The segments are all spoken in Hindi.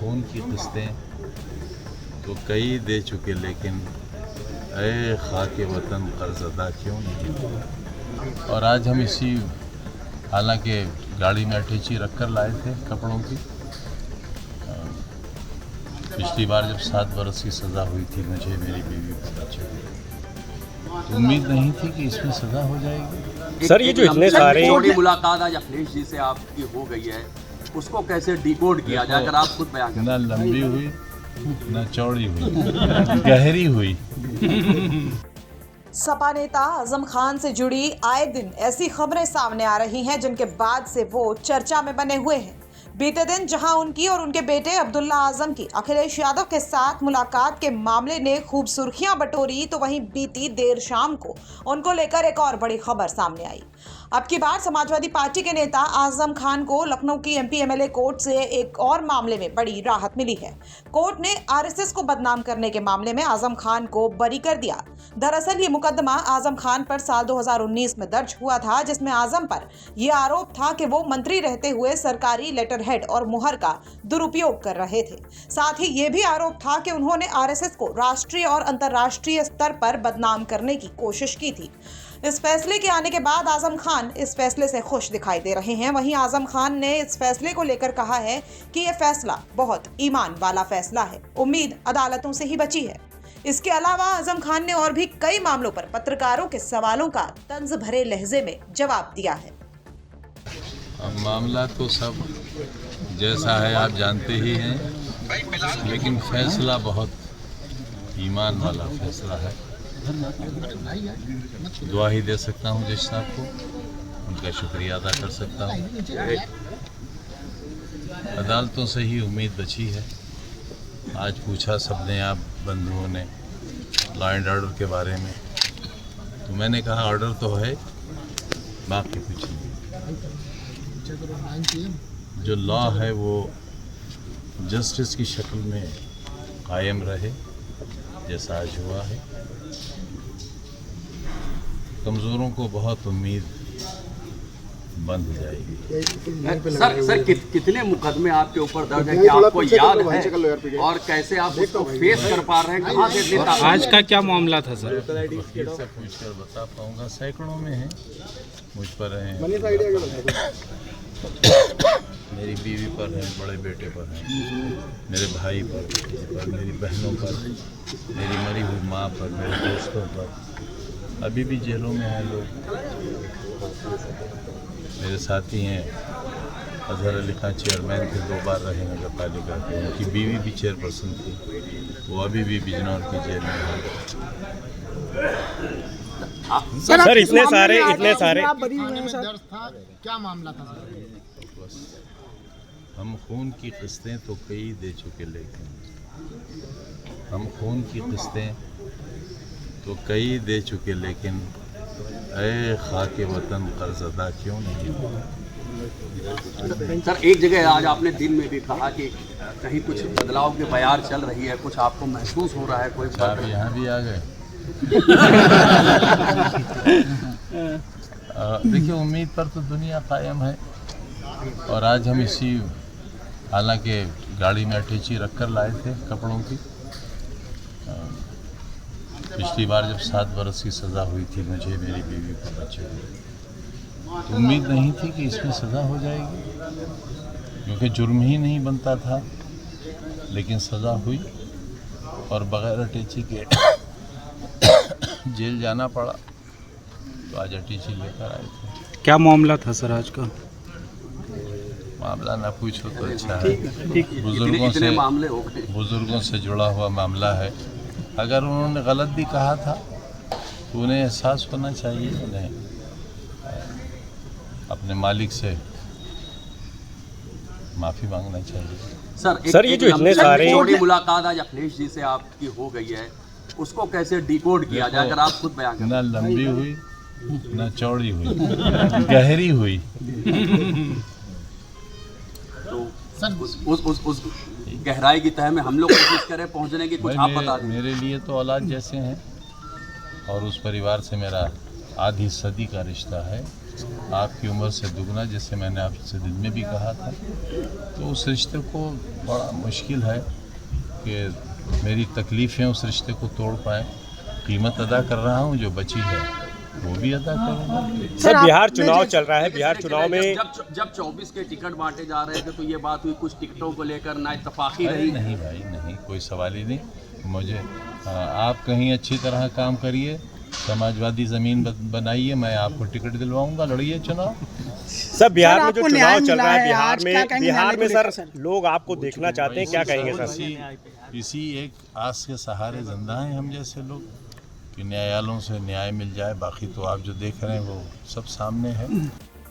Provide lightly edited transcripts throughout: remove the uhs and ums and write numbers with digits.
खून की किस्तें तो कई दे चुके, लेकिन ऐ खाके वतन कर्ज अदा क्यों नहीं। और आज हम इसी, हालांकि गाड़ी में अटैची रखकर लाए थे कपड़ों की। पिछली बार जब 7 बरस की सज़ा हुई थी मुझे, मेरी बीवी को, बच्चे को, उम्मीद नहीं थी कि इसमें सज़ा हो जाएगी। सर, ये जो इतने सारे छोटी मुलाकात आज अखिलेश जी से आपकी हो गई है, उसको कैसे डिकोड किया जाए, अगर आप खुद बयान करें। ना लंबी हुई, ना चौड़ी हुई, गहरी हुई। सपा नेता आजम खान से जुड़ी आए दिन ऐसी खबरें सामने आ रही हैं जिनके बाद से वो चर्चा में बने हुए हैं। बीते दिन जहां उनकी और उनके बेटे अब्दुल्ला आजम की अखिलेश यादव के साथ मुलाकात के मामले ने खूब सुर्खियां बटोरी, तो वहीं बीती देर शाम को उनको लेकर एक और बड़ी खबर सामने आई। अब की बार समाजवादी पार्टी के नेता आजम खान को लखनऊ की एमपी एमएलए कोर्ट से एक और मामले में बड़ी राहत मिली है। कोर्ट ने आरएसएस को बदनाम करने के मामले में आजम खान को बरी कर दिया। दरअसल ये मुकदमा आजम खान पर साल 2019 में दर्ज हुआ था, जिसमें आजम पर यह आरोप था कि वो मंत्री रहते हुए सरकारी लेटर हेड और मुहर का दुरुपयोग कर रहे थे। साथ ही ये भी आरोप था कि उन्होंने आरएसएस को राष्ट्रीय और अंतर्राष्ट्रीय स्तर पर बदनाम करने की कोशिश की थी। इस फैसले के आने के बाद आजम खान इस फैसले से खुश दिखाई दे रहे हैं। वहीं आजम खान ने इस फैसले को लेकर कहा है कि यह फैसला बहुत ईमान वाला फैसला है, उम्मीद अदालतों से ही बची है। इसके अलावा आजम खान ने और भी कई मामलों पर पत्रकारों के सवालों का तंज भरे लहजे में जवाब दिया है। मामला तो सब जैसा है आप जानते ही हैं, लेकिन फैसला बहुत ईमान वाला फैसला है। दुआ ही दे सकता हूं जज साहब को, उनका शुक्रिया अदा कर सकता हूं। अदालतों से ही उम्मीद बची है। आज पूछा सबने, आप बंधुओं ने, लॉ एंड ऑर्डर के बारे में, तो मैंने कहा ऑर्डर तो है, बाकी कुछ नहीं। जो लॉ है वो जस्टिस की शक्ल में कायम रहे, जैसा आज हुआ है। कमज़ोरों को बहुत उम्मीद बंद हो जाएगी। सर कितने मुकदमे आपके ऊपर दर्ज है कि आपको याद है, और कैसे आप उसको फेस कर पा रहे हैं, कहाँ से नेता? आज का क्या मामला था सर? फिर से पूछ कर बता पाऊंगा, सैकड़ों में है मुझ पर है, मेरी बीवी पर है, बड़े बेटे पर है, मेरे भाई पर, मेरी बहनों पर, मेरी मरी हुई माँ पर, मेरे दोस्तों पर, अभी भी जेलों में हैं लोग। मेरे साथी हैं, अजहर अली खान चेयरमैन थे, 2 बार रहे नगर पालिका के, उनकी बीवी भी चेयरपर्सन थी, वो अभी भी बिजनौर की जेल में है। सर इतने सारे क्या मामला था सर? बस हम खून की किस्तें तो कई दे चुके, लेकिन हम खून की किस्तें तो कई दे चुके, लेकिन ऐ खाके वतन कर्ज अदा क्यों नहीं। सर एक जगह आज आपने दिन में भी कहा कि कहीं कुछ बदलाव की बयार चल रही है, कुछ आपको महसूस हो रहा है, कोई आप यहाँ भी आ गए। देखिए, उम्मीद पर तो दुनिया कायम है, और आज हम इसी, हालांकि गाड़ी में अटैची रखकर लाए थे कपड़ों की। पिछली बार जब 7 बरस की सज़ा हुई थी मुझे, मेरी बीवी को, बच्चे को, तो उम्मीद नहीं थी कि इसमें सज़ा हो जाएगी, क्योंकि जुर्म ही नहीं बनता था, लेकिन सज़ा हुई और बग़ैर अटैची के जेल जाना पड़ा। तो आज अटैची लेकर आए थे। क्या मामला था सर आज का? मामला ना पूछो तो अच्छा है। बुजुर्गों से जुड़ा हुआ मामला है। अगर उन्होंने गलत भी कहा था तो उन्हें एहसास होना चाहिए, उन्हें अपने मालिक से माफ़ी मांगना चाहिए। सर ये जो इतने सारे छोटी मुलाकात आज अखिलेश जी से आपकी हो गई है, उसको कैसे डिकोड किया जाए, अगर आप खुद बयान करें। ना लंबी हुई, ना चौड़ी हुई, गहरी हुई। तो उस गहराई की तह में हम लोग कोशिश करें पहुंचने की, कुछ आप बता दें। मेरे लिए तो औलाद जैसे हैं, और उस परिवार से मेरा आधी सदी का रिश्ता है। आपकी उम्र से दुगना, जैसे मैंने आपसे दिन में भी कहा था। तो उस रिश्ते को बड़ा मुश्किल है कि मेरी तकलीफ़ें उस रिश्ते को तोड़ पाएँ। कीमत अदा कर रहा हूँ, जो बची है वो भी अदा करूँगा। सर बिहार चुनाव चल रहा है, बिहार चुनाव में जब 24 के टिकट बांटे जा रहे थे तो ये बात हुई, कुछ टिकटों को लेकर ना इत्तेफाकी अरे रही। नहीं भाई, नहीं, कोई सवाल ही नहीं। मुझे आप कहीं अच्छी तरह काम करिए, समाजवादी ज़मीन बनाइए, मैं आपको टिकट दिलवाऊंगा, लड़िए चुनाव। सर बिहार में जो आपको चुनाव न्याय चल मिला रहा है है, आज क्या कहेंगे बिहार न्याय में को लेकर सर लोग आपको देखना चाहते हैं, क्या कहेंगे सर? इसी एक आस के सहारे जिंदा हैं हम जैसे लोग कि न्यायालयों से न्याय मिल जाए। बाकी तो आप जो देख रहे हैं वो सब सामने है।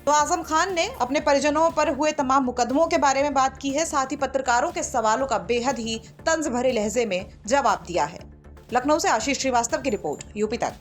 तो आजम खान ने अपने परिजनों पर हुए तमाम मुकदमों के बारे में बात की है, साथ ही पत्रकारों के सवालों का बेहद ही तंज भरे लहजे में जवाब दिया है। लखनऊ से आशीष श्रीवास्तव की रिपोर्ट, यूपी तक।